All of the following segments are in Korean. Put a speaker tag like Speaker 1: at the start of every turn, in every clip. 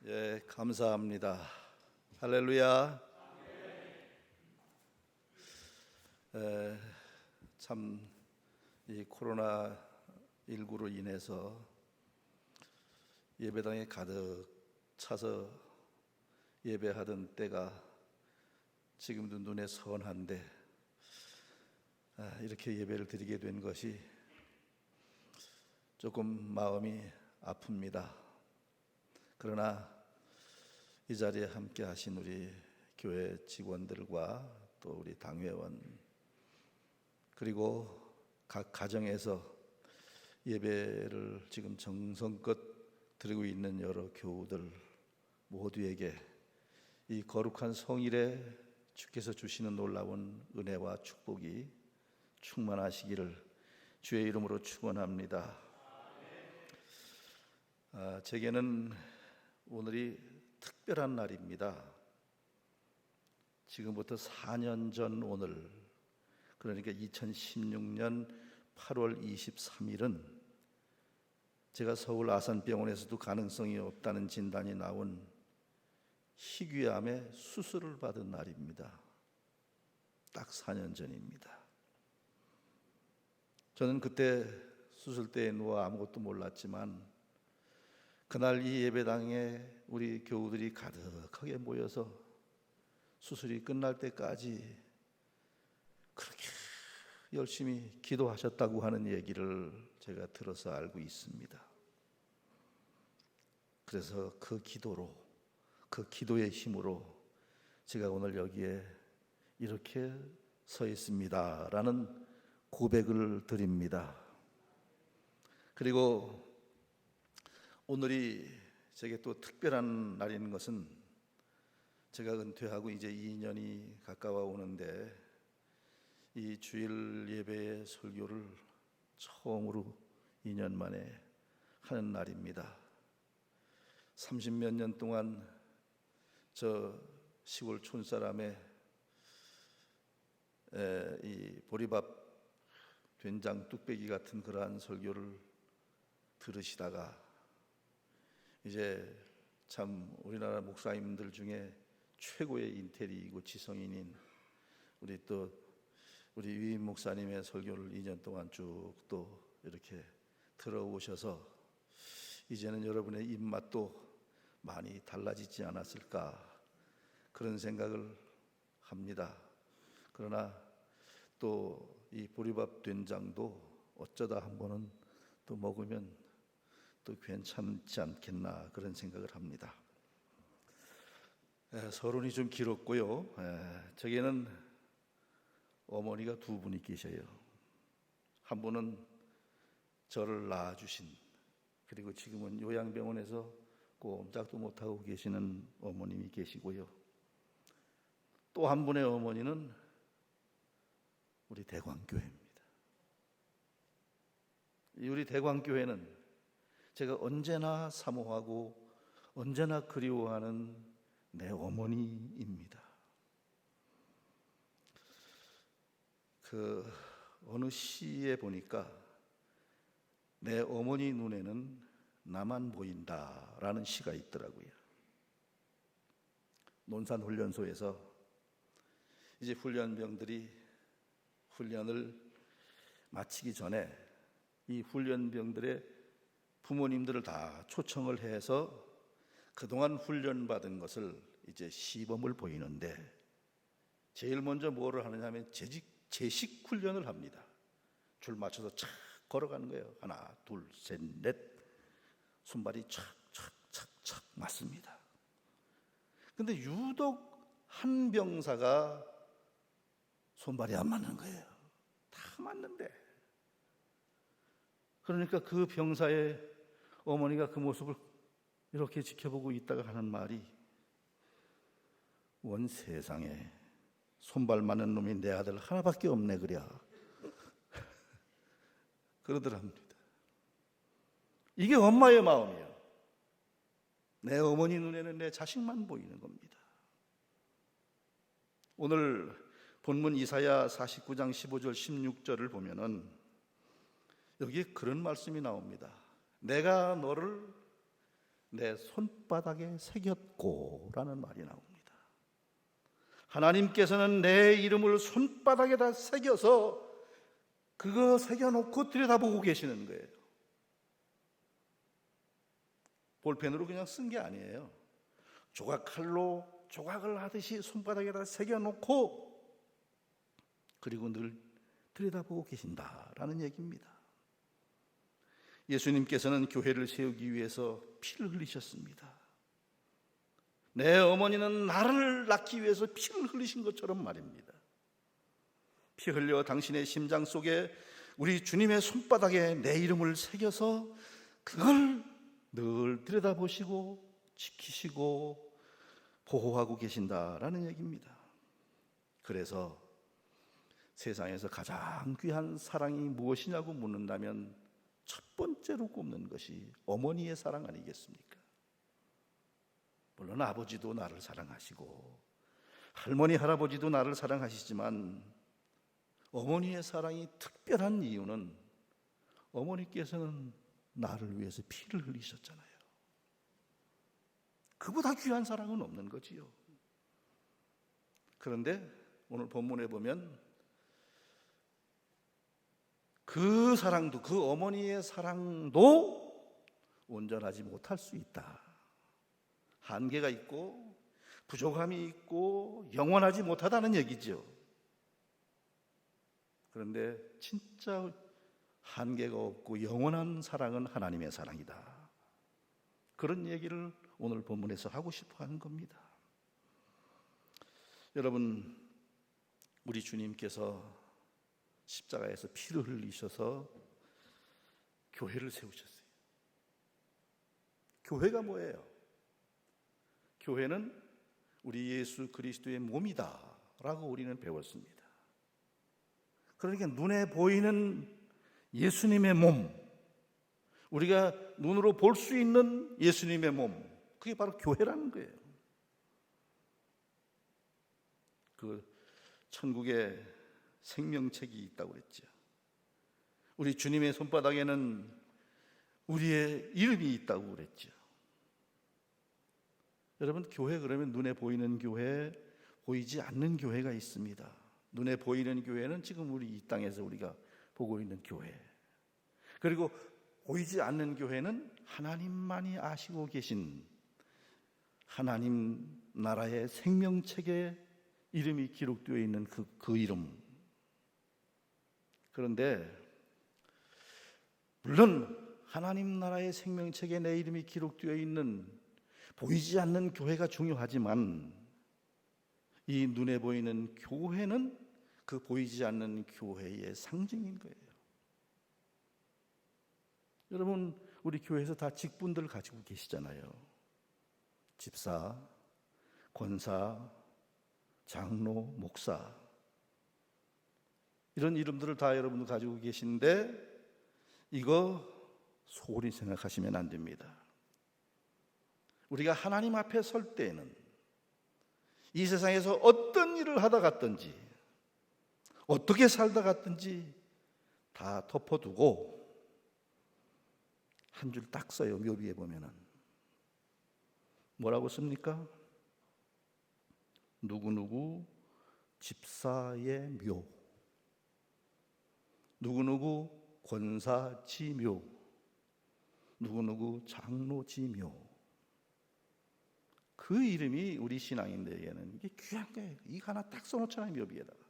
Speaker 1: 예, 감사합니다. 할렐루야. 참 이 코로나 19로 인해서 예배당에 가득 차서 예배하던 때가 지금도 눈에 선한데 이렇게 예배를 드리게 된 것이 조금 마음이 아픕니다. 그러나 이 자리에 함께 하신 우리 교회 직원들과 또 우리 당회원 그리고 각 가정에서 예배를 지금 정성껏 드리고 있는 여러 교우들 모두에게 이 거룩한 성일에 주께서 주시는 놀라운 은혜와 축복이 충만하시기를 주의 이름으로 축원합니다. 제게는 오늘이 특별한 날입니다. 지금부터 4년 전 오늘, 그러니까 2016년 8월 23일은 제가 서울 아산병원에서도 가능성이 없다는 진단이 나온 희귀암의 수술을 받은 날입니다. 딱 4년 전입니다. 저는 그때 수술대에 누워 아무것도 몰랐지만 그날 이 예배당에 우리 교우들이 가득하게 모여서 수술이 끝날 때까지 그렇게 열심히 기도하셨다고 하는 얘기를 제가 들어서 알고 있습니다. 그래서 그 기도로, 그 기도의 힘으로 제가 오늘 여기에 이렇게 서 있습니다 라는 고백을 드립니다. 그리고 오늘이 제게 또 특별한 날인 것은 제가 은퇴하고 이제 2년이 가까워 오는데 이 주일 예배의 설교를 처음으로 2년 만에 하는 날입니다. 30몇 년 동안 저 시골 촌사람의 이 보리밥 된장 뚝배기 같은 그러한 설교를 들으시다가 이제 참 우리나라 목사님들 중에 최고의 인테리이고 지성인인 우리 유임 목사님의 설교를 2년 동안 쭉 또 이렇게 들어오셔서 이제는 여러분의 입맛도 많이 달라지지 않았을까 그런 생각을 합니다. 그러나 또 이 보리밥 된장도 어쩌다 한 번은 또 먹으면 또 괜찮지 않겠나 그런 생각을 합니다. 서론이 좀 길었고요. 저기에는 어머니가 두 분이 계셔요. 한 분은 저를 낳아주신, 그리고 지금은 요양병원에서 꼼짝도 못하고 계시는 어머님이 계시고요. 또 한 분의 어머니는 우리 대광교회입니다. 우리 대광교회는 제가 언제나 사모하고 언제나 그리워하는 내 어머니입니다. 어느 시에 보니까 내 어머니 눈에는 나만 보인다라는 시가 있더라고요. 논산훈련소에서 이제 훈련병들이 훈련을 마치기 전에 이 훈련병들의 부모님들을 다 초청을 해서 그동안 훈련받은 것을 이제 시범을 보이는데 제일 먼저 뭐를 하느냐 하면 제식 훈련을 합니다. 줄 맞춰서 착 걸어가는 거예요. 하나, 둘, 셋, 넷. 손발이 착착착착 맞습니다. 근데 유독 한 병사가 손발이 안 맞는 거예요. 다 맞는데. 그러니까 그 병사의 어머니가 그 모습을 이렇게 지켜보고 있다가 하는 말이 원 세상에 손발 맞는 놈이 내 아들 하나밖에 없네 그랴 그러더랍니다. 이게 엄마의 마음이에요. 내 어머니 눈에는 내 자식만 보이는 겁니다. 오늘 본문 이사야 49장 15절 16절을 보면은 여기에 그런 말씀이 나옵니다. 내가 너를 내 손바닥에 새겼고 라는 말이 나옵니다. 하나님께서는 내 이름을 손바닥에다 새겨서 그거 새겨놓고 들여다보고 계시는 거예요. 볼펜으로 그냥 쓴 게 아니에요. 조각칼로 조각을 하듯이 손바닥에다 새겨놓고 그리고 늘 들여다보고 계신다라는 얘기입니다. 예수님께서는 교회를 세우기 위해서 피를 흘리셨습니다. 내 어머니는 나를 낳기 위해서 피를 흘리신 것처럼 말입니다. 피 흘려 당신의 심장 속에 우리 주님의 손바닥에 내 이름을 새겨서 그걸 늘 들여다보시고 지키시고 보호하고 계신다라는 얘기입니다. 그래서 세상에서 가장 귀한 사랑이 무엇이냐고 묻는다면 첫 번째로 꼽는 것이 어머니의 사랑 아니겠습니까? 물론 아버지도 나를 사랑하시고 할머니 할아버지도 나를 사랑하시지만 어머니의 사랑이 특별한 이유는 어머니께서는 나를 위해서 피를 흘리셨잖아요. 그보다 귀한 사랑은 없는 거지요. 그런데 오늘 본문에 보면 그 사랑도, 그 어머니의 사랑도 온전하지 못할 수 있다. 한계가 있고 부족함이 있고 영원하지 못하다는 얘기죠. 그런데 진짜 한계가 없고 영원한 사랑은 하나님의 사랑이다. 그런 얘기를 오늘 본문에서 하고 싶어 하는 겁니다. 여러분, 우리 주님께서 십자가에서 피를 흘리셔서 교회를 세우셨어요. 교회가 뭐예요? 교회는 우리 예수 그리스도의 몸이다 라고 우리는 배웠습니다. 그러니까 눈에 보이는 예수님의 몸, 우리가 눈으로 볼 수 있는 예수님의 몸, 그게 바로 교회라는 거예요. 그 천국에 생명책이 있다고 그랬죠. 우리 주님의 손바닥에는 우리의 이름이 있다고 그랬죠. 여러분, 교회 그러면 눈에 보이는 교회, 보이지 않는 교회가 있습니다. 눈에 보이는 교회는 지금 우리 이 땅에서 우리가 보고 있는 교회, 그리고 보이지 않는 교회는 하나님만이 아시고 계신 하나님 나라의 생명책에 이름이 기록되어 있는 그 이름. 그런데 물론 하나님 나라의 생명책에 내 이름이 기록되어 있는 보이지 않는 교회가 중요하지만 이 눈에 보이는 교회는 그 보이지 않는 교회의 상징인 거예요. 여러분, 우리 교회에서 다 직분들 가지고 계시잖아요. 집사, 권사, 장로, 목사, 이런 이름들을 다 여러분들 가지고 계신데 이거 소홀히 생각하시면 안 됩니다. 우리가 하나님 앞에 설 때에는 이 세상에서 어떤 일을 하다 갔든지 어떻게 살다 갔든지 다 덮어두고 한 줄 딱 써요. 묘비에 보면은 뭐라고 씁니까? 누구누구 집사의 묘, 누구누구 권사지묘, 누구누구 장로지묘. 그 이름이 우리 신앙인들에게는 이게 귀한 거예요. 이거 하나 딱 써놓잖아요, 묘비에다가.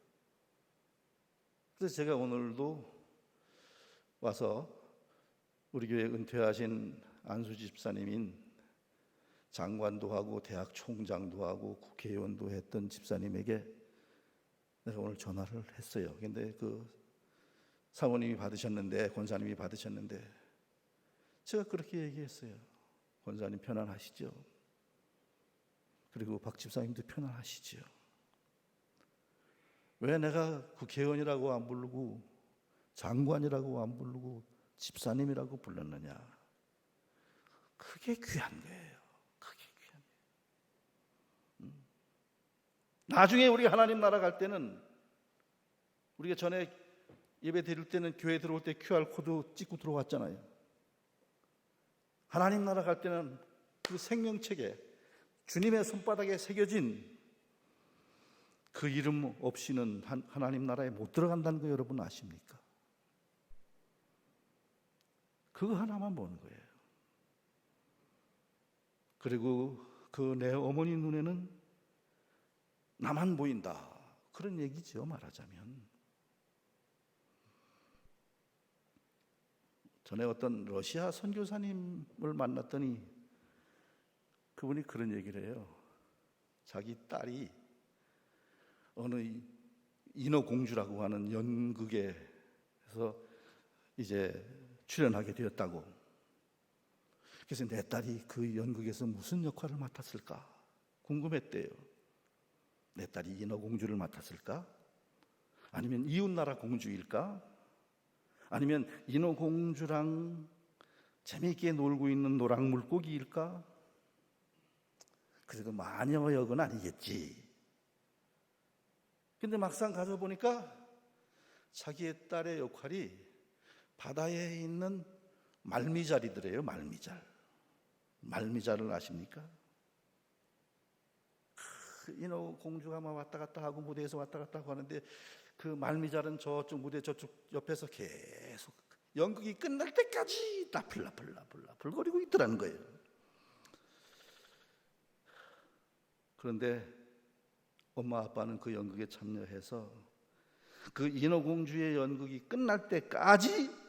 Speaker 1: 그래서 제가 오늘도 와서 우리 교회 은퇴하신 안수 집사님인 장관도 하고 대학 총장도 하고 국회의원도 했던 집사님에게 내가 오늘 전화를 했어요. 근데 그 사모님이 받으셨는데, 권사님이 받으셨는데 제가 그렇게 얘기했어요. 권사님 편안하시죠? 그리고 박 집사님도 편안하시죠? 왜 내가 국회의원이라고 안 부르고 장관이라고 안 부르고 집사님이라고 불렀느냐? 그게 귀한 거예요. 그게 귀한 거예요. 나중에 우리가 하나님 나라 갈 때는, 우리가 전에 예배 드릴 때는 교회 들어올 때 QR코드 찍고 들어왔잖아요. 하나님 나라 갈 때는 그 생명책에 주님의 손바닥에 새겨진 그 이름 없이는 하나님 나라에 못 들어간다는 거 여러분 아십니까? 그거 하나만 보는 거예요. 그리고 그 내 어머니 눈에는 나만 보인다, 그런 얘기죠, 말하자면. 전에 어떤 러시아 선교사님을 만났더니 그분이 그런 얘기를 해요. 자기 딸이 어느 인어공주라고 하는 연극에서 이제 출연하게 되었다고. 그래서 내 딸이 그 연극에서 무슨 역할을 맡았을까 궁금했대요. 내 딸이 인어공주를 맡았을까? 아니면 이웃나라 공주일까? 아니면 인어공주랑 재미있게 놀고 있는 노랑 물고기일까? 그래도 마녀 역은 아니겠지. 근데 막상 가서 보니까 자기의 딸의 역할이 바다에 있는 말미잘이더래요. 말미잘을 아십니까? 인어공주가 막 왔다 갔다 하고 무대에서 왔다 갔다 하고 하는데 그 말미잘은 저쪽 무대 저쪽 옆에서 계속 연극이 끝날 때까지 나풀거리고 있더라는 거예요. 그런데 엄마 아빠는 그 연극에 참여해서 그 인어공주의 연극이 끝날 때까지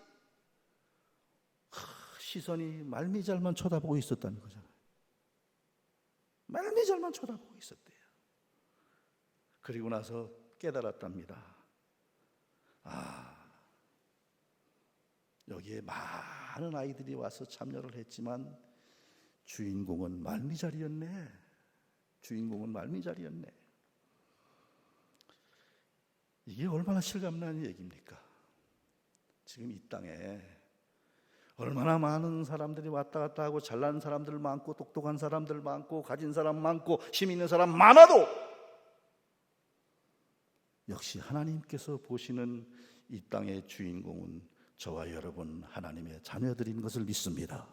Speaker 1: 시선이 말미잘만 쳐다보고 있었다는 거잖아요. 말미잘만 쳐다보고 있었대요. 그리고 나서 깨달았답니다. 여기에 많은 아이들이 와서 참여를 했지만 주인공은 말미잘이었네. 이게 얼마나 실감나는 얘기입니까? 지금 이 땅에 얼마나 많은 사람들이 왔다 갔다 하고 잘난 사람들 많고 똑똑한 사람들 많고 가진 사람 많고 힘 있는 사람 많아도 역시 하나님께서 보시는 이 땅의 주인공은 저와 여러분 하나님의 자녀들인 것을 믿습니다.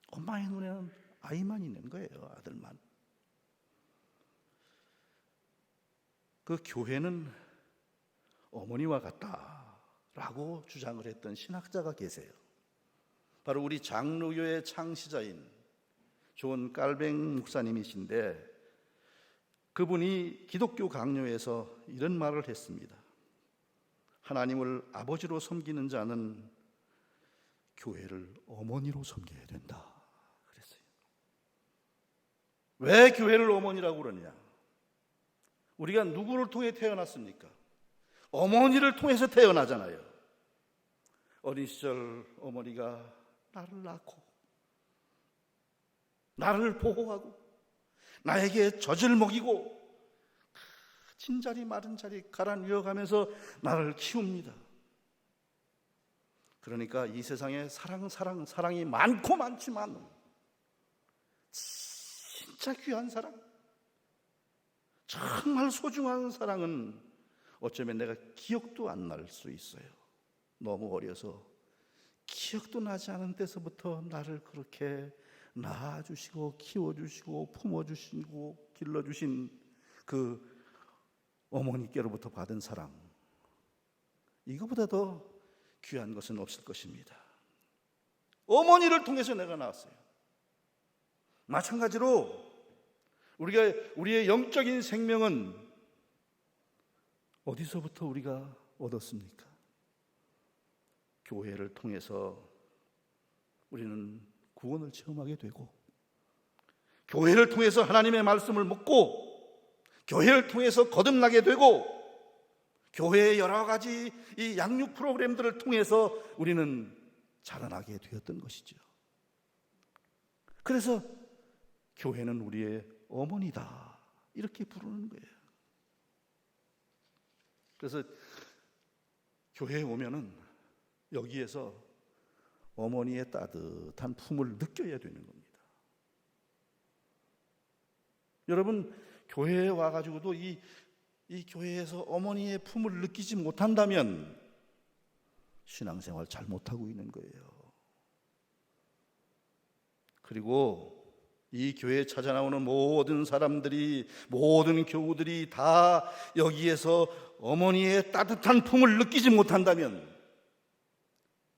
Speaker 1: 엄마의 눈에는 아이만 있는 거예요. 아들만. 그 교회는 어머니와 같다라고 주장을 했던 신학자가 계세요. 바로 우리 장로교의 창시자인 존 깔뱅 목사님이신데 그분이 기독교 강요에서 이런 말을 했습니다. 하나님을 아버지로 섬기는 자는 교회를 어머니로 섬겨야 된다 그랬어요. 왜 교회를 어머니라고 그러냐? 우리가 누구를 통해 태어났습니까? 어머니를 통해서 태어나잖아요. 어린 시절 어머니가 나를 낳고 나를 보호하고 나에게 젖을 먹이고 진자리 마른 자리 갈아 누워가면서 나를 키웁니다. 그러니까 이 세상에 사랑이 많고 많지만 진짜 귀한 사랑, 정말 소중한 사랑은 어쩌면 내가 기억도 안 날 수 있어요. 너무 어려서 기억도 나지 않은 때서부터 나를 그렇게 낳아주시고 키워주시고 품어주시고 길러주신 그 어머니께로부터 받은 사랑, 이거보다 더 귀한 것은 없을 것입니다. 어머니를 통해서 내가 나왔어요. 마찬가지로 우리의 영적인 생명은 어디서부터 우리가 얻었습니까? 교회를 통해서 우리는 구원을 체험하게 되고, 교회를 통해서 하나님의 말씀을 묻고, 교회를 통해서 거듭나게 되고, 교회의 여러 가지 이 양육 프로그램들을 통해서 우리는 자라나게 되었던 것이죠. 그래서 교회는 우리의 어머니다 이렇게 부르는 거예요. 그래서 교회에 오면은 여기에서 어머니의 따뜻한 품을 느껴야 되는 겁니다. 여러분, 교회에 와가지고도 이 교회에서 어머니의 품을 느끼지 못한다면 신앙생활 잘못하고 있는 거예요. 그리고 이 교회에 찾아 나오는 모든 사람들이, 모든 교우들이 다 여기에서 어머니의 따뜻한 품을 느끼지 못한다면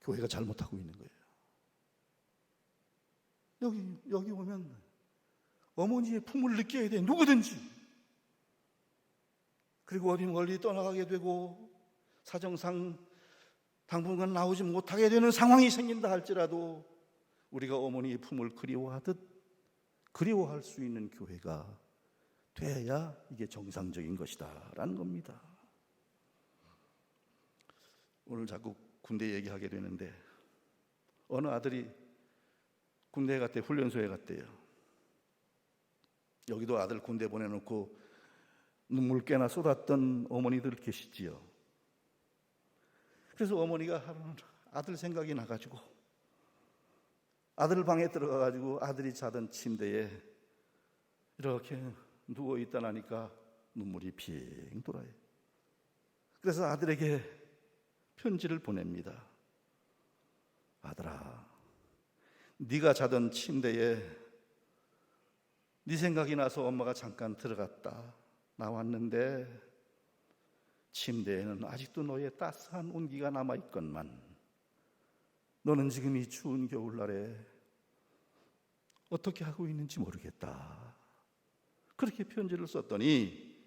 Speaker 1: 교회가 잘못하고 있는 거예요. 여기 오면 어머니의 품을 느껴야 돼, 누구든지. 그리고 어디 멀리 떠나가게 되고 사정상 당분간 나오지 못하게 되는 상황이 생긴다 할지라도 우리가 어머니의 품을 그리워할 수 있는 교회가 돼야 이게 정상적인 것이다 라는 겁니다. 오늘 자꾸 군대 얘기하게 되는데 어느 아들이 군대에 갔대, 훈련소에 갔대요. 여기도 아들 군대 보내놓고 눈물 꽤나 쏟았던 어머니들 계시지요. 그래서 어머니가 하루는 아들 생각이 나가지고 아들 방에 들어가가지고 아들이 자던 침대에 이렇게 누워있다 나니까 눈물이 핑 돌아요. 그래서 아들에게 편지를 보냅니다. 아들아, 네가 자던 침대에 네 생각이 나서 엄마가 잠깐 들어갔다 나왔는데 침대에는 아직도 너의 따스한 온기가 남아있건만 너는 지금 이 추운 겨울날에 어떻게 하고 있는지 모르겠다. 그렇게 편지를 썼더니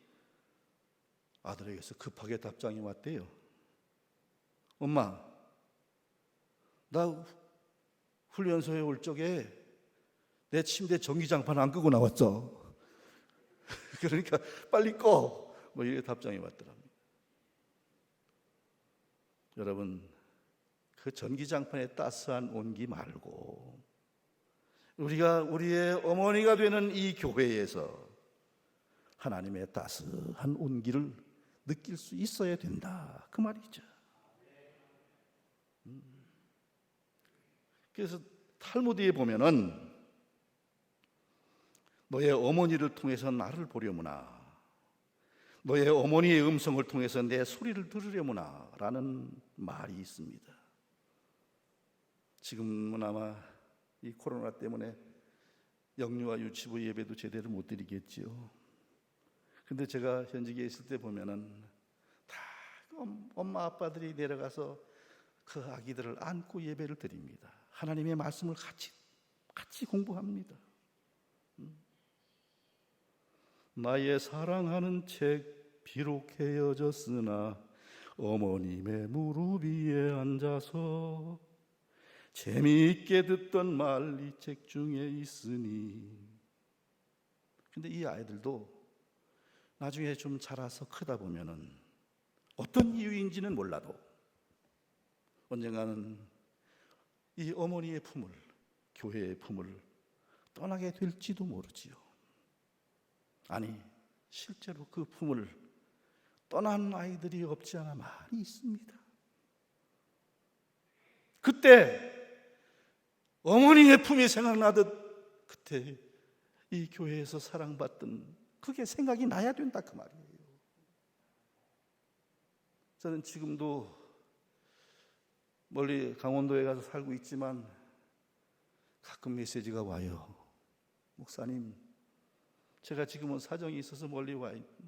Speaker 1: 아들에게서 급하게 답장이 왔대요. 엄마, 나 훈련소에 올 적에 내 침대 전기장판 안 끄고 나왔어. 그러니까 빨리 꺼. 뭐 이렇게 답장이 왔더랍니다. 여러분, 그 전기장판의 따스한 온기 말고 우리가 우리의 어머니가 되는 이 교회에서 하나님의 따스한 온기를 느낄 수 있어야 된다, 그 말이죠. 그래서 탈무드에 보면은 너의 어머니를 통해서 나를 보려무나, 너의 어머니의 음성을 통해서 내 소리를 들으려무나 라는 말이 있습니다. 지금은 아마 이 코로나 때문에 영유아 유치부 예배도 제대로 못 드리겠지요. 근데 제가 현직에 있을 때 보면은 다 엄마 아빠들이 내려가서 그 아기들을 안고 예배를 드립니다. 하나님의 말씀을 같이 공부합니다. 나의 사랑하는 책 비록 헤어졌으나 어머님의 무릎 위에 앉아서 재미있게 듣던 말 이 책 중에 있으니. 근데 이 아이들도 나중에 좀 자라서 크다 보면은 어떤 이유인지는 몰라도 언젠가는 이 어머니의 품을, 교회의 품을 떠나게 될지도 모르지요. 아니, 실제로 그 품을 떠난 아이들이 없지 않아 많이 있습니다. 그때 어머니의 품이 생각나듯 그때 이 교회에서 사랑받던 그게 생각이 나야 된다, 그 말이에요. 저는 지금도 멀리 강원도에 가서 살고 있지만 가끔 메시지가 와요. 목사님, 제가 지금은 사정이 있어서 멀리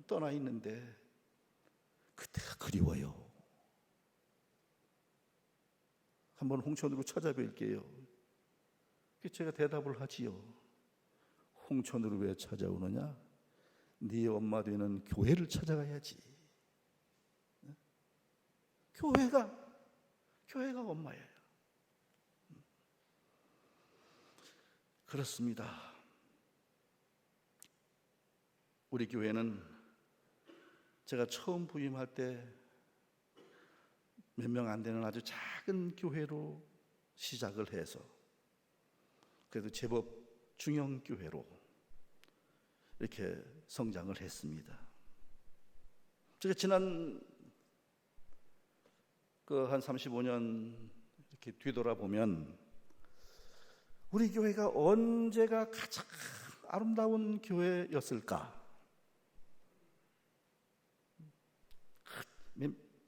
Speaker 1: 떠나 있는데 그때가 그리워요. 한번 홍천으로 찾아뵐게요. 제가 대답을 하지요. 홍천으로 왜 찾아오느냐? 네 엄마 되는 교회를 찾아가야지. 교회가 엄마예요. 그렇습니다. 우리 교회는 제가 처음 부임할 때 몇 명 안 되는 아주 작은 교회로 시작을 해서 그래도 제법 중형 교회로 이렇게 성장을 했습니다. 제가 지난 한 35년 이렇게 뒤돌아보면 우리 교회가 언제가 가장 아름다운 교회였을까?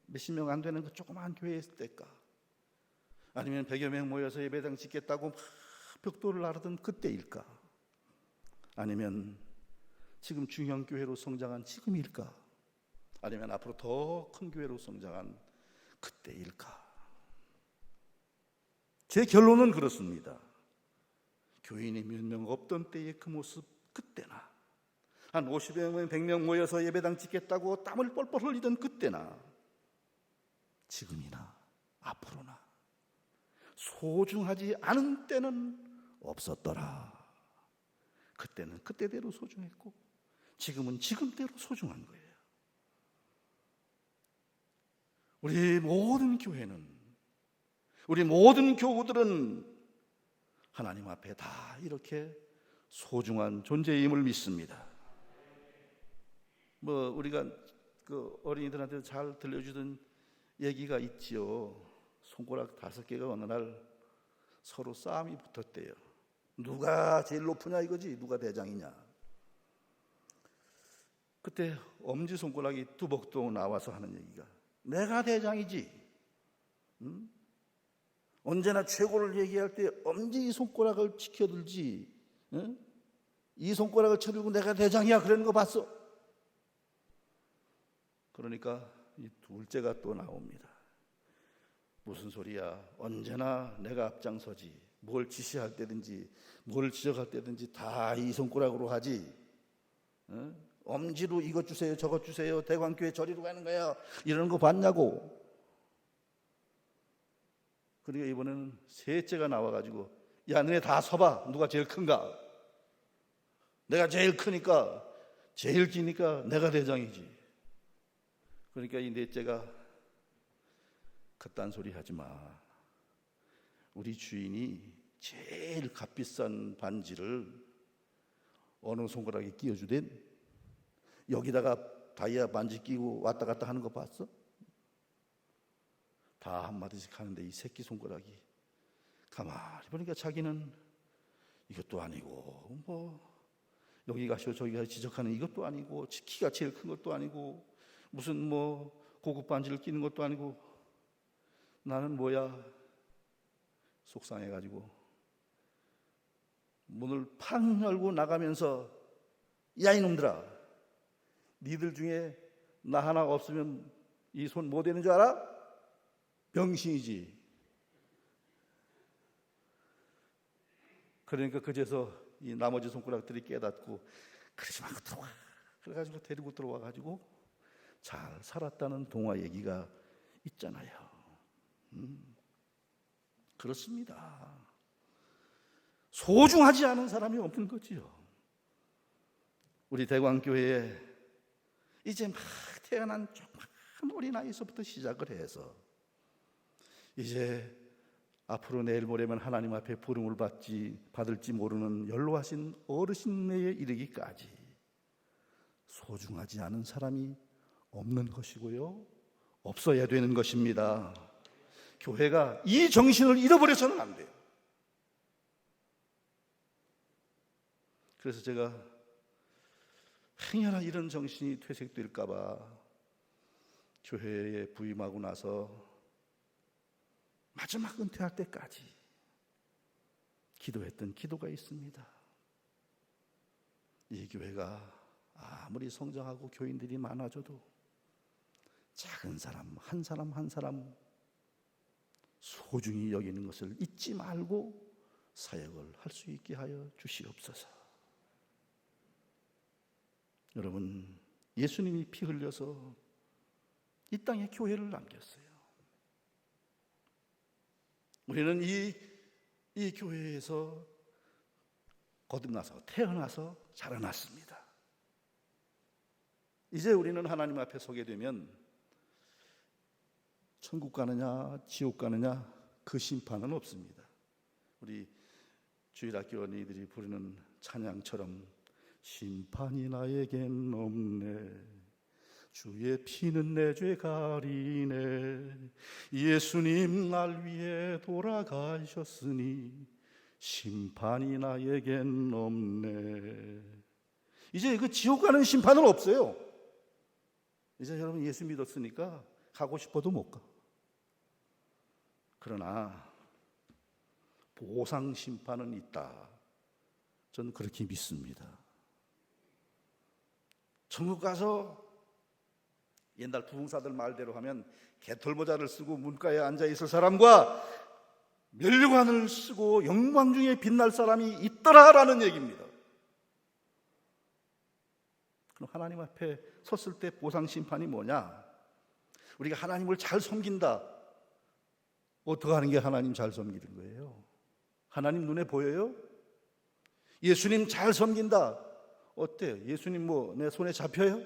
Speaker 1: 몇십 명 안 되는 그 조그마한 교회에 있을 때일까? 아니면 100여 명 모여서 예배당 짓겠다고 막 벽돌을 나르던 그때일까? 아니면 지금 중형 교회로 성장한 지금일까? 아니면 앞으로 더 큰 교회로 성장한 그때일까? 제 결론은 그렇습니다. 교인이 몇 명 없던 때의 그 모습, 그때나 한 50여 명, 100명 모여서 예배당 짓겠다고 땀을 뻘뻘 흘리던 그때나 지금이나 앞으로나 소중하지 않은 때는 없었더라. 그때는 그때대로 소중했고 지금은 지금대로 소중한 거예요. 우리 모든 교회는, 우리 모든 교우들은 하나님 앞에 다 이렇게 소중한 존재임을 믿습니다. 우리가 그 어린이들한테 잘 들려주던 얘기가 있지요. 손가락 5개가 어느 날 서로 싸움이 붙었대요. 누가 제일 높으냐 이거지, 누가 대장이냐. 그때 엄지손가락이 뚜벅뚜벅 나와서 하는 얘기가, 내가 대장이지. 응? 언제나 최고를 얘기할 때 엄지손가락을 지켜들지, 응? 이 손가락을 쳐들고 내가 대장이야 그러는 거 봤어? 그러니까 이 둘째가 또 나옵니다. 무슨 소리야, 언제나 내가 앞장서지. 뭘 지시할 때든지 뭘 지적할 때든지 다 이 손가락으로 하지. 응? 엄지로 이것 주세요 저것 주세요, 대광교회 저리로 가는 거야 이러는 거 봤냐고. 그러니까 이번에는 셋째가 나와가지고, 야 너네 다 서봐, 누가 제일 큰가. 내가 제일 크니까, 제일 기니까 내가 대장이지. 그러니까 이 넷째가, 그딴 소리 하지 마. 우리 주인이 제일 값비싼 반지를 어느 손가락에 끼워주된, 여기다가 다이아 반지 끼고 왔다 갔다 하는 거 봤어? 다 한마디씩 하는데 이 새끼 손가락이 가만히 보니까 자기는 이것도 아니고 여기 가시오 저기 가시오 지적하는 이것도 아니고, 키가 제일 큰 것도 아니고, 무슨 고급 반지를 끼는 것도 아니고, 나는 뭐야? 속상해가지고 문을 팡 열고 나가면서, 야 이놈들아, 니들 중에 나 하나 없으면 이 손 뭐 되는 줄 알아? 병신이지. 그러니까 그제서 이 나머지 손가락들이 깨닫고, 그러지 말고 들어와. 그래가지고 데리고 들어와가지고 잘 살았다는 동화 얘기가 있잖아요. 그렇습니다. 소중하지 않은 사람이 없는 거지요. 우리 대광교회에 이제 막 태어난 조그만 어린아이서부터 시작을 해서 이제 앞으로 내일 모레면 하나님 앞에 부름을 받을지 모르는 연로하신 어르신네에 이르기까지 소중하지 않은 사람이 없는 것이고요, 없어야 되는 것입니다. 교회가 이 정신을 잃어버려서는 안 돼요. 그래서 제가 행여나 이런 정신이 퇴색될까 봐 교회에 부임하고 나서 마지막 은퇴할 때까지 기도했던 기도가 있습니다. 이 교회가 아무리 성장하고 교인들이 많아져도 작은 사람 한 사람 한 사람 소중히 여기는 것을 잊지 말고 사역을 할 수 있게 하여 주시옵소서. 여러분, 예수님이 피 흘려서 이 땅에 교회를 남겼어요. 우리는 이 교회에서 거듭나서 태어나서 자라났습니다. 이제 우리는 하나님 앞에 서게 되면 천국 가느냐 지옥 가느냐 그 심판은 없습니다. 우리 주일학교 언니들이 부르는 찬양처럼 심판이 나에겐 없네, 주의 피는 내 죄 가리네, 예수님 날 위해 돌아가셨으니 심판이 나에겐 없네. 이제 그 지옥 가는 심판은 없어요. 이제 여러분 예수 믿었으니까 가고 싶어도 못 가. 그러나 보상 심판은 있다. 저는 그렇게 믿습니다. 천국 가서 옛날 부흥사들 말대로 하면 개털모자를 쓰고 문가에 앉아 있을 사람과 면류관을 쓰고 영광 중에 빛날 사람이 있더라라는 얘기입니다. 그럼 하나님 앞에 섰을 때 보상 심판이 뭐냐? 우리가 하나님을 잘 섬긴다. 어떻게 하는 게 하나님 잘 섬기는 거예요? 하나님 눈에 보여요? 예수님 잘 섬긴다. 어때요? 예수님 뭐 내 손에 잡혀요?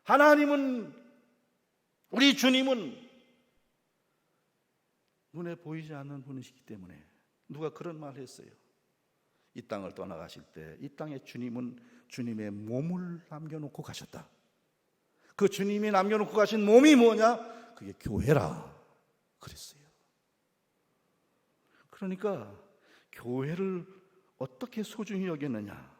Speaker 1: 하나님은, 우리 주님은 눈에 보이지 않는 분이시기 때문에 누가 그런 말을 했어요. 이 땅을 떠나가실 때 이 땅에 주님은 주님의 몸을 남겨놓고 가셨다. 그 주님이 남겨놓고 가신 몸이 뭐냐? 그게 교회라 그랬어요. 그러니까 교회를 어떻게 소중히 여겼느냐,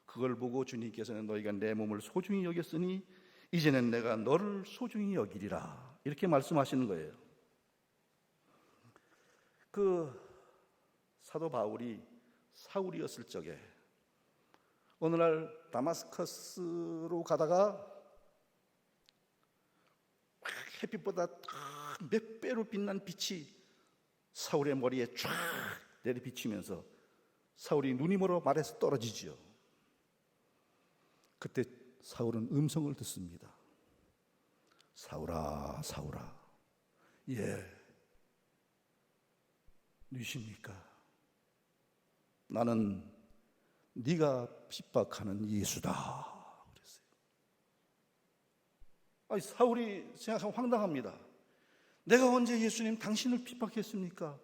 Speaker 1: 그걸 보고 주님께서는 너희가 내 몸을 소중히 여겼으니 이제는 내가 너를 소중히 여기리라 이렇게 말씀하시는 거예요. 그 사도 바울이 사울이었을 적에 어느 날 다마스커스로 가다가 햇빛보다 몇 배로 빛난 빛이 사울의 머리에 쫙 내리비치면서 사울이 눈이 멀어 말에서 떨어지지요. 그때 사울은 음성을 듣습니다. 사울아, 사울아. 예, 누구십니까? 나는 네가 핍박하는 예수다 그랬어요. 아니, 사울이 생각하면 황당합니다. 내가 언제 예수님 당신을 핍박했습니까?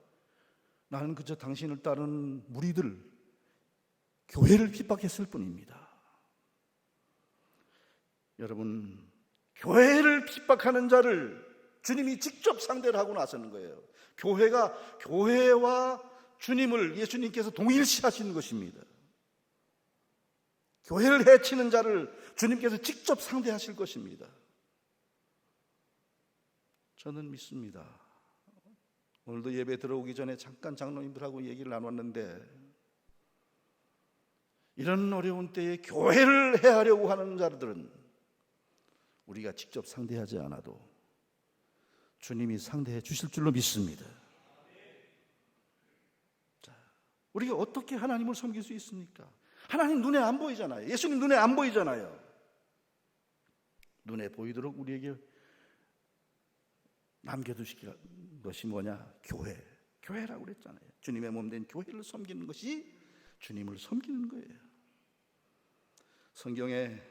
Speaker 1: 나는 그저 당신을 따르는 무리들, 교회를 핍박했을 뿐입니다. 여러분, 교회를 핍박하는 자를 주님이 직접 상대를 하고 나서는 거예요. 교회와 주님을 예수님께서 동일시하시는 것입니다. 교회를 해치는 자를 주님께서 직접 상대하실 것입니다. 저는 믿습니다. 오늘도 예배 들어오기 전에 잠깐 장로님들하고 얘기를 나눴는데, 이런 어려운 때에 교회를 해하려고 하는 자들은 우리가 직접 상대하지 않아도 주님이 상대해 주실 줄로 믿습니다. 자, 우리가 어떻게 하나님을 섬길 수 있습니까? 하나님 눈에 안 보이잖아요. 예수님 눈에 안 보이잖아요. 눈에 보이도록 우리에게 남겨두실 것이 뭐냐? 교회라고 그랬잖아요. 주님의 몸된 교회를 섬기는 것이 주님을 섬기는 거예요. 성경에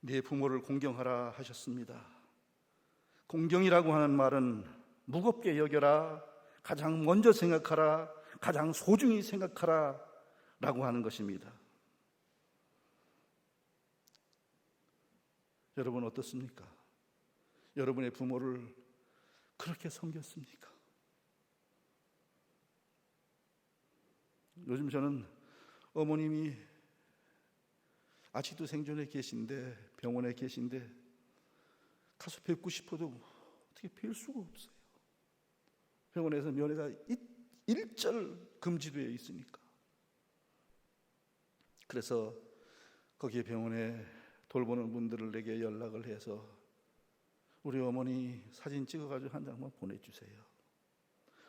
Speaker 1: 네 부모를 공경하라 하셨습니다. 공경이라고 하는 말은 무겁게 여겨라, 가장 먼저 생각하라, 가장 소중히 생각하라 라고 하는 것입니다. 여러분 어떻습니까? 여러분의 부모를 그렇게 섬겼습니까? 요즘 저는 어머님이 아직도 생존에 계신데, 병원에 계신데 가서 뵙고 싶어도 어떻게 뵐 수가 없어요. 병원에서 면회가 일절 금지되어 있으니까. 그래서 거기에 병원에 돌보는 분들을 내게 연락을 해서 우리 어머니 사진 찍어가지고 한 장만 보내주세요.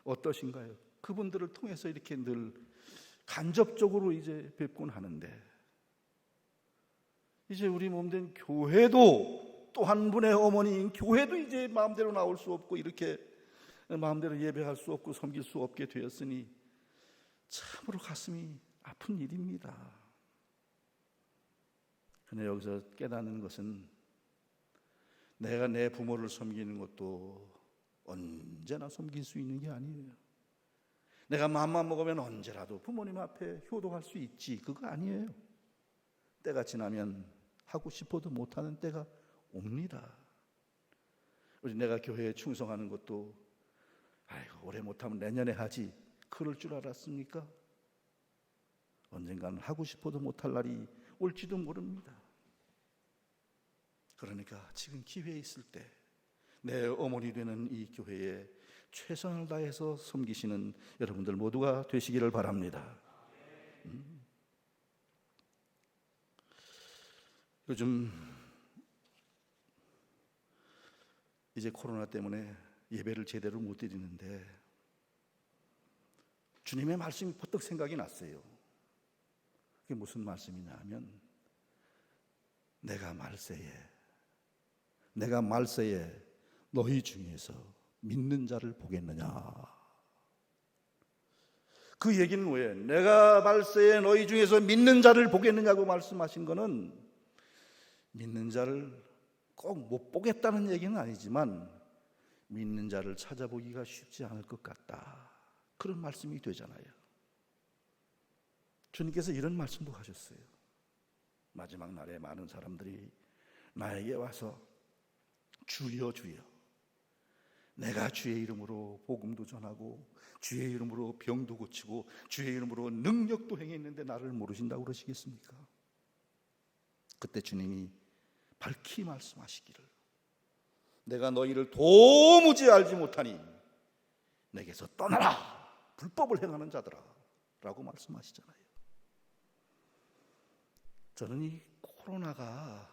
Speaker 1: 어떠신가요? 그분들을 통해서 이렇게 늘 간접적으로 이제 뵙곤 하는데, 이제 우리 몸된 교회도, 또 한 분의 어머니인 교회도 이제 마음대로 나올 수 없고 이렇게 마음대로 예배할 수 없고 섬길 수 없게 되었으니 참으로 가슴이 아픈 일입니다. 그런데 여기서 깨닫는 것은 내가 내 부모를 섬기는 것도 언제나 섬길 수 있는 게 아니에요. 내가 마음만 먹으면 언제라도 부모님 앞에 효도할 수 있지, 그거 아니에요. 때가 지나면 하고 싶어도 못하는 때가 옵니다. 우리 내가 교회에 충성하는 것도 아이고 올해 못하면 내년에 하지, 그럴 줄 알았습니까? 언젠가는 하고 싶어도 못할 날이 올지도 모릅니다. 그러니까 지금 기회 있을 때 내 어머니 되는 이 교회에 최선을 다해서 섬기시는 여러분들 모두가 되시기를 바랍니다. 요즘 이제 코로나 때문에 예배를 제대로 못 드리는데 주님의 말씀이 퍼뜩 생각이 났어요. 그게 무슨 말씀이냐 하면 내가 말세에 너희 중에서 믿는 자를 보겠느냐. 그 얘기는 왜? 내가 말세에 너희 중에서 믿는 자를 보겠느냐고 말씀하신 거는 믿는 자를 꼭 못 보겠다는 얘기는 아니지만 믿는 자를 찾아보기가 쉽지 않을 것 같다. 그런 말씀이 되잖아요. 주님께서 이런 말씀도 하셨어요. 마지막 날에 많은 사람들이 나에게 와서 주여 주여 내가 주의 이름으로 복음도 전하고 주의 이름으로 병도 고치고 주의 이름으로 능력도 행했는데 나를 모르신다고 그러시겠습니까? 그때 주님이 밝히 말씀하시기를 내가 너희를 도무지 알지 못하니 내게서 떠나라 불법을 행하는 자들아 라고 말씀하시잖아요. 저는 이 코로나가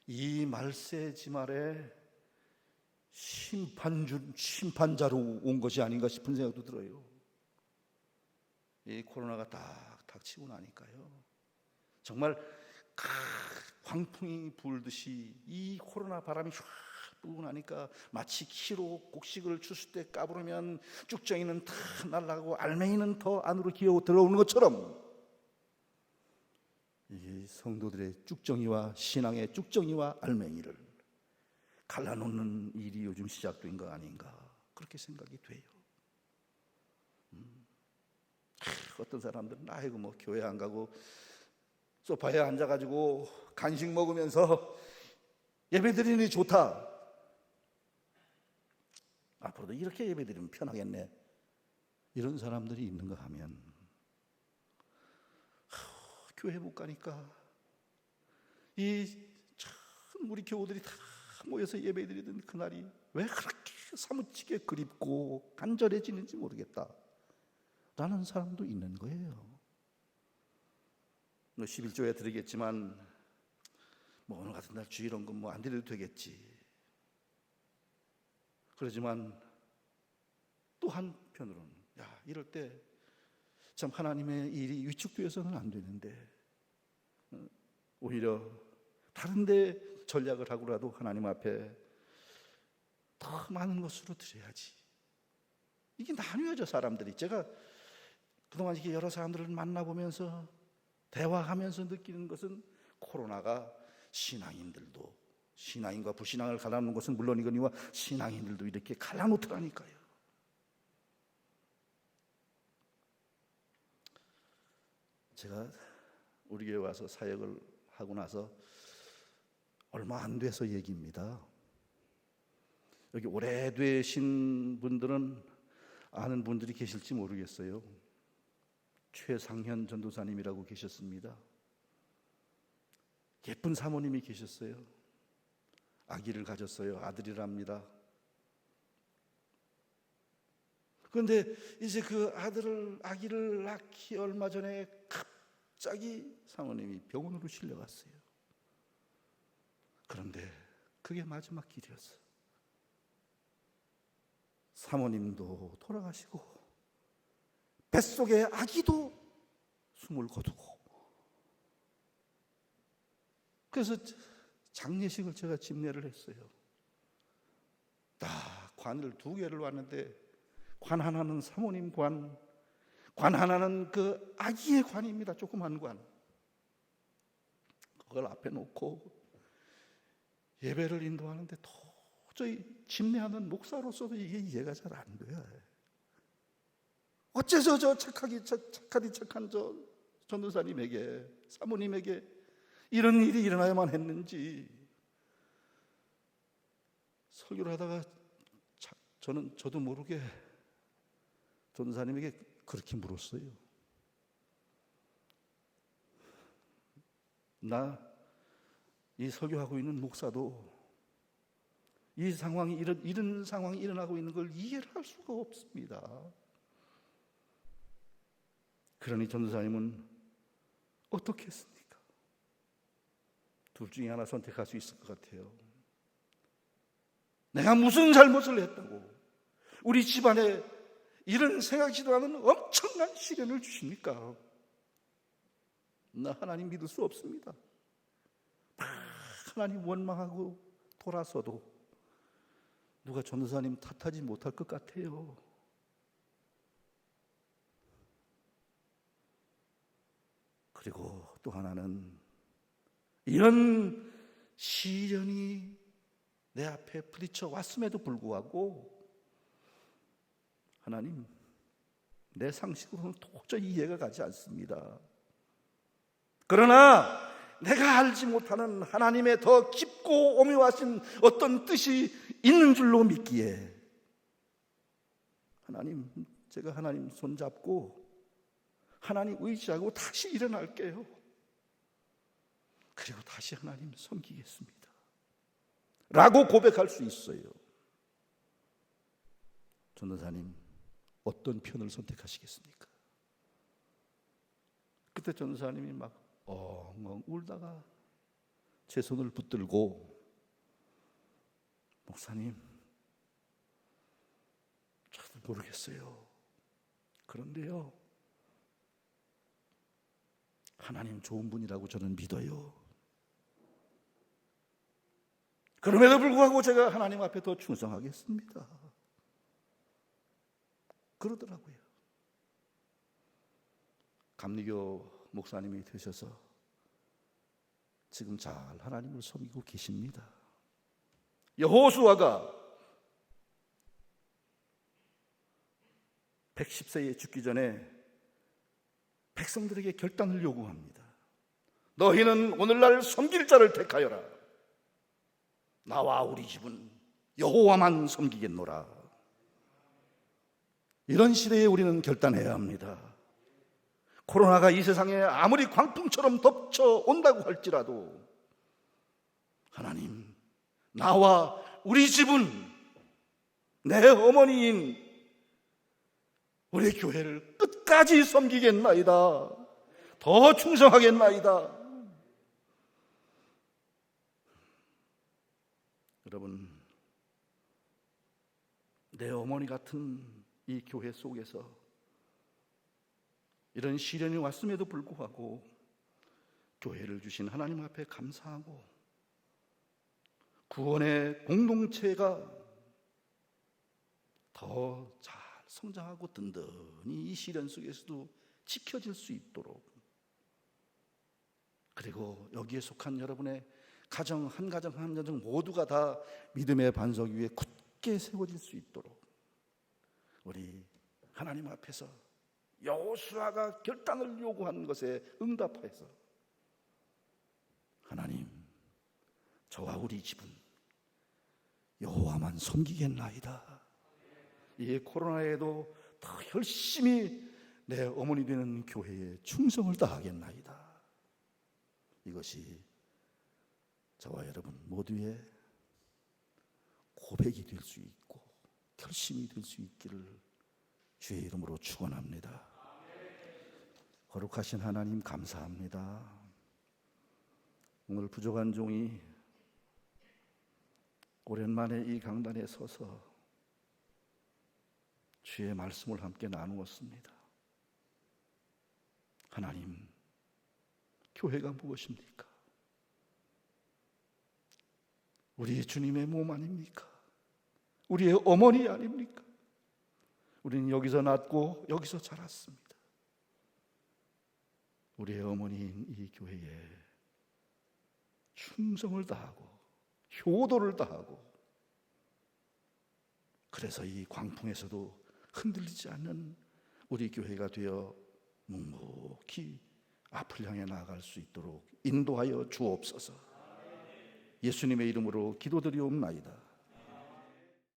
Speaker 1: 이 말세지말에 심판자로 온 것이 아닌가 싶은 생각도 들어요. 이 코로나가 딱 닥치고 나니까요 정말 광풍이 불듯이 이 코로나 바람이 쫙 불고 나니까 마치 키로 곡식을 추수 때 까부르면 쭉정이는 다 날아가고 알맹이는 더 안으로 기어 들어오는 것처럼 이 성도들의 쭉정이와 신앙의 쭉정이와 알맹이를 갈라놓는 일이 요즘 시작된 거 아닌가 그렇게 생각이 돼요. 어떤 사람들은 아이고 뭐 교회 안 가고 소파에 앉아가지고 간식 먹으면서 예배드리니 좋다. 앞으로도 이렇게 예배드리면 편하겠네. 이런 사람들이 있는가 하면 교회 못 가니까 참 우리 교우들이 다 모여서 예배드리던 그날이 왜 그렇게 사무치게 그립고 간절해지는지 모르겠다 라는 사람도 있는 거예요. 11조에 드리겠지만 뭐 오늘 같은 날 주일원금 뭐 안 드려도 되겠지. 그러지만 또 한편으로는 이럴 때 참 하나님의 일이 위축되어서는 안 되는데 오히려 다른 데 전략을 하고라도 하나님 앞에 더 많은 것으로 드려야지. 이게 나뉘어져 사람들이. 제가 그동안 이렇게 여러 사람들을 만나보면서 대화하면서 느끼는 것은 코로나가 신앙인과 불신앙을 갈라놓는 것은 물론이거니와 신앙인들도 이렇게 갈라놓더라니까요. 제가 우리 교회 와서 사역을 하고 나서 얼마 안 돼서 얘기입니다. 여기 오래되신 분들은 아는 분들이 계실지 모르겠어요. 최상현 전도사님이라고 계셨습니다. 예쁜 사모님이 계셨어요. 아기를 가졌어요. 아들이랍니다. 그런데 이제 그 아기를 낳기 얼마 전에 갑자기 사모님이 병원으로 실려갔어요. 그런데 그게 마지막 길이었어요. 사모님도 돌아가시고 뱃속에 아기도 숨을 거두고 그래서 장례식을 제가 집례를 했어요. 관을 2개를 왔는데 관 하나는 사모님 관 하나는 그 아기의 관입니다. 조그만 관. 그걸 앞에 놓고 예배를 인도하는데 도저히 집례하는 목사로서도 이게 이해가 잘 안 돼요. 어째서 저 착한 저 전도사님에게 사모님에게 이런 일이 일어나야만 했는지 설교를 하다가 저도 모르게 전도사님에게 그렇게 물었어요. 나 이 설교하고 있는 목사도 이 상황이 이런 상황이 일어나고 있는 걸 이해를 할 수가 없습니다. 그러니 전도사님은 어떻게 했습니까? 둘 중에 하나 선택할 수 있을 것 같아요. 내가 무슨 잘못을 했다고 우리 집안에 이런 생각지도 않은 엄청난 시련을 주십니까? 나 하나님 믿을 수 없습니다. 하나님 원망하고 돌아서도 누가 전도사님 탓하지 못할 것 같아요. 그리고 또 하나는 이런 시련이 내 앞에 부딪혀 왔음에도 불구하고 하나님, 내 상식으로는 도저히 이해가 가지 않습니다. 그러나 내가 알지 못하는 하나님의 더 깊고 오묘하신 어떤 뜻이 있는 줄로 믿기에 하나님, 제가 하나님 손잡고 하나님 의지하고 다시 일어날게요. 그리고 다시 하나님 섬기겠습니다 라고 고백할 수 있어요. 전도사님, 어떤 편을 선택하시겠습니까? 그때 전도사님이 막 엉엉 울다가 제 손을 붙들고 목사님, 저도 모르겠어요. 그런데요, 하나님 좋은 분이라고 저는 믿어요. 그럼에도 불구하고 제가 하나님 앞에 더 충성하겠습니다. 그러더라고요. 감리교 목사님이 되셔서 지금 잘 하나님을 섬기고 계십니다. 여호수아가 110세에 죽기 전에 백성들에게 결단을 요구합니다. 너희는 오늘날 섬길 자를 택하여라. 나와 우리 집은 여호와만 섬기겠노라. 이런 시대에 우리는 결단해야 합니다. 코로나가 이 세상에 아무리 광풍처럼 덮쳐온다고 할지라도 하나님, 나와 우리 집은 내 어머니인 우리 교회를 끝까지 섬기겠나이다. 더 충성하겠나이다. 여러분, 내 어머니 같은 이 교회 속에서 이런 시련이 왔음에도 불구하고 교회를 주신 하나님 앞에 감사하고 구원의 공동체가 더 잘 성장하고 든든히 이 시련 속에서도 지켜질 수 있도록, 그리고 여기에 속한 여러분의 가정 한 가정 한 가정 모두가 다 믿음의 반석 위에 굳게 세워질 수 있도록 우리 하나님 앞에서 여호수아가 결단을 요구한 것에 응답해서 하나님, 저와 우리 집은 여호와만 섬기겠나이다. 이 코로나에도 더 열심히 내 어머니 되는 교회에 충성을 다하겠나이다. 이것이 저와 여러분 모두의 고백이 될 수 있고 결심이 될 수 있기를 주의 이름으로 축원합니다. 거룩하신 하나님, 감사합니다. 오늘 부족한 종이 오랜만에 이 강단에 서서 주의 말씀을 함께 나누었습니다. 하나님, 교회가 무엇입니까? 우리 주님의 몸 아닙니까? 우리의 어머니 아닙니까? 우리는 여기서 낳고 여기서 자랐습니다. 우리의 어머니인 이 교회에 충성을 다하고 효도를 다하고, 그래서 이 광풍에서도 흔들리지 않는 우리 교회가 되어 묵묵히 앞을 향해 나아갈 수 있도록 인도하여 주옵소서. 예수님의 이름으로 기도드리옵나이다.